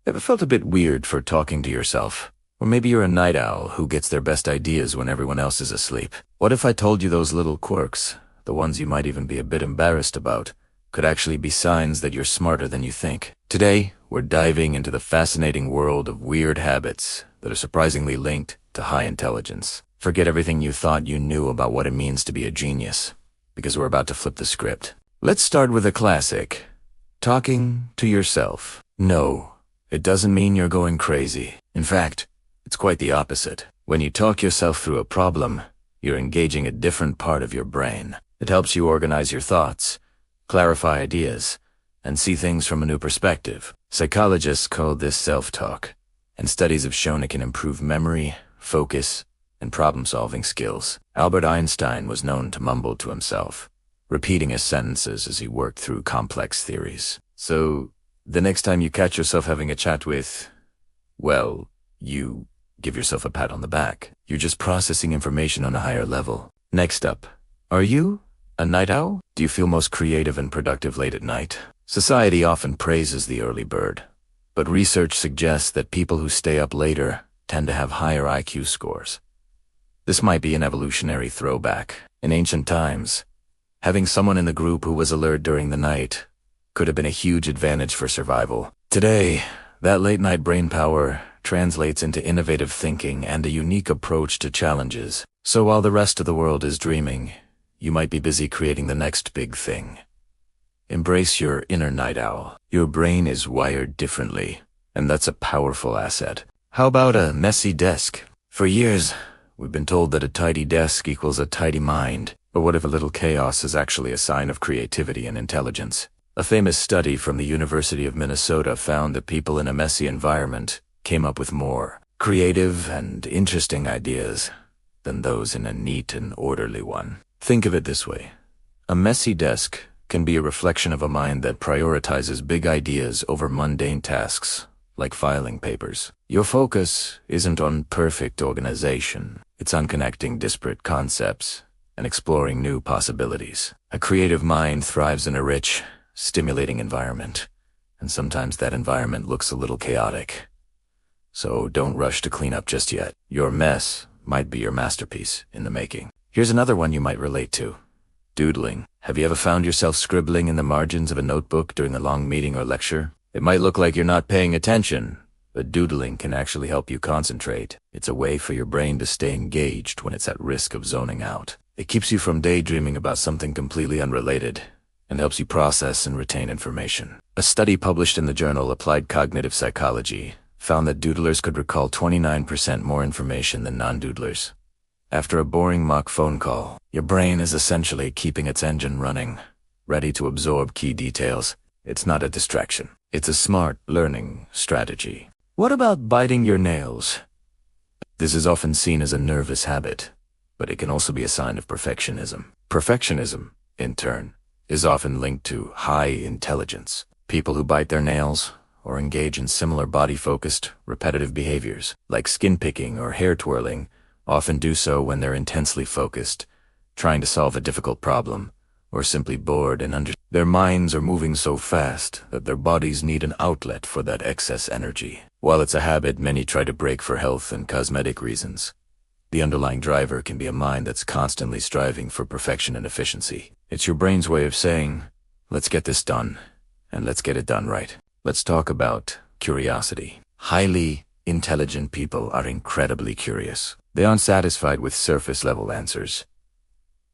Ever felt a bit weird for talking to yourself? Or maybe you're a night owl who gets their best ideas when everyone else is asleep. What if I told you those little quirks, the ones you might even be a bit embarrassed about, could actually be signs that you're smarter than you think? Today, we're diving into the fascinating world of weird habits that are surprisingly linked to high intelligence. Forget everything you thought you knew about what it means to be a genius, because we're about to flip the script. Let's start with a classic. Talking to yourself. No, it doesn't mean you're going crazy. In fact, it's quite the opposite. When you talk yourself through a problem, you're engaging a different part of your brain. It helps you organize your thoughts, clarify ideas, and see things from a new perspective. Psychologists call this self-talk, and studies have shown it can improve memory, focus, and problem-solving skills. Albert Einstein was known to mumble to himself, repeating his sentences as he worked through complex theories. So, the next time you catch yourself having a chat with, well, you give yourself a pat on the back. You're just processing information on a higher level. Next up, are you a night owl? Do you feel most creative and productive late at night? Society often praises the early bird, but research suggests that people who stay up later tend to have higher IQ scores. This might be an evolutionary throwback. In ancient times, having someone in the group who was alert during the night could have been a huge advantage for survival. Today, that late-night brain power translates into innovative thinking and a unique approach to challenges. So while the rest of the world is dreaming, you might be busy creating the next big thing. Embrace your inner night owl. Your brain is wired differently, and that's a powerful asset. How about a messy desk? For years, we've been told that a tidy desk equals a tidy mind. But what if a little chaos is actually a sign of creativity and intelligence? A famous study from the University of Minnesota found that people in a messy environment came up with more creative and interesting ideas than those in a neat and orderly one. Think of it this way. A messy desk can be a reflection of a mind that prioritizes big ideas over mundane tasks, like filing papers. Your focus isn't on perfect organization. It's on connecting disparate concepts and exploring new possibilities. A creative mind thrives in a rich, stimulating environment, and sometimes that environment looks a little chaotic. So don't rush to clean up just yet. Your mess might be your masterpiece in the making. Here's another one you might relate to. Doodling. Have you ever found yourself scribbling in the margins of a notebook during a long meeting or lecture? It might look like you're not paying attention, but doodling can actually help you concentrate. It's a way for your brain to stay engaged when it's at risk of zoning out. It keeps you from daydreaming about something completely unrelated and helps you process and retain information. A study published in the journal Applied Cognitive Psychology found that doodlers could recall 29% more information than non-doodlers. After a boring mock phone call, your brain is essentially keeping its engine running, ready to absorb key details. It's not a distraction. It's a smart learning strategy. What about biting your nails? This is often seen as a nervous habit, but it can also be a sign of perfectionism. Perfectionism, in turn, is often linked to high intelligence. People who bite their nails or engage in similar body-focused, repetitive behaviors, like skin picking or hair twirling, often do so when they're intensely focused, trying to solve a difficult problem, or simply bored and their minds are moving so fast that their bodies need an outlet for that excess energy. While it's a habit many try to break for health and cosmetic reasons, the underlying driver can be a mind that's constantly striving for perfection and efficiency. It's your brain's way of saying, let's get this done, and let's get it done right. Let's talk about curiosity. Highly intelligent people are incredibly curious. They aren't satisfied with surface-level answers.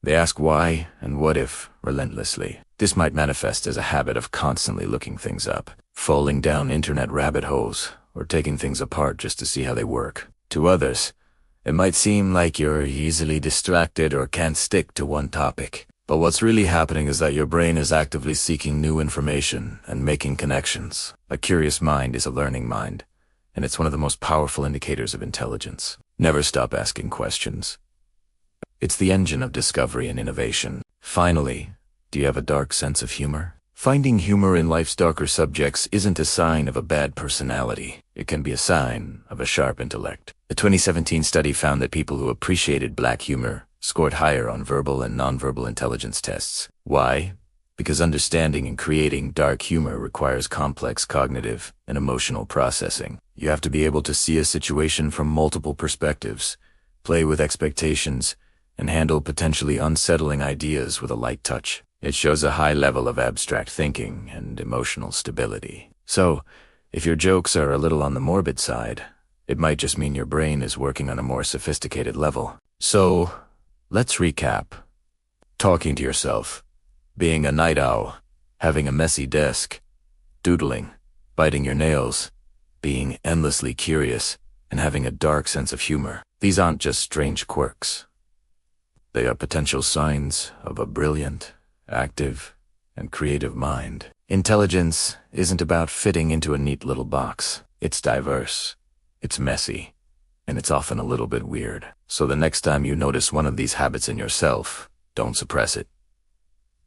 They ask why and what if relentlessly. This might manifest as a habit of constantly looking things up, falling down internet rabbit holes, or taking things apart just to see how they work. To others, it might seem like you're easily distracted or can't stick to one topic. But what's really happening is that your brain is actively seeking new information and making connections. A curious mind is a learning mind, and it's one of the most powerful indicators of intelligence. Never stop asking questions. It's the engine of discovery and innovation. Finally, do you have a dark sense of humor? Finding humor in life's darker subjects isn't a sign of a bad personality. It can be a sign of a sharp intellect. A 2017 study found that people who appreciated black humor scored higher on verbal and nonverbal intelligence tests. Why? because understanding and creating dark humor requires complex cognitive and emotional processing. You have to be able to see a situation from multiple perspectives, play with expectations, and handle potentially unsettling ideas with a light touch. It shows a high level of abstract thinking and emotional stability. So, if your jokes are a little on the morbid side, it might just mean your brain is working on a more sophisticated level. So, let's recap. Talking to yourself, being a night owl, having a messy desk, doodling, biting your nails, being endlessly curious, and having a dark sense of humor. These aren't just strange quirks. They are potential signs of a brilliant, active, and creative mind. Intelligence isn't about fitting into a neat little box. It's diverse, it's messy, and it's often a little bit weird. So the next time you notice one of these habits in yourself, don't suppress it.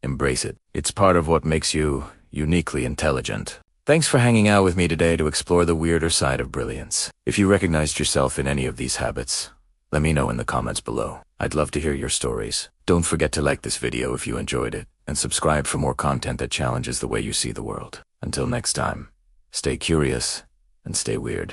Embrace it. It's part of what makes you uniquely intelligent. Thanks for hanging out with me today to explore the weirder side of brilliance. If you recognized yourself in any of these habits, let me know in the comments below. I'd love to hear your stories. Don't forget to like this video if you enjoyed it, and subscribe for more content that challenges the way you see the world. Until next time, stay curious and stay weird.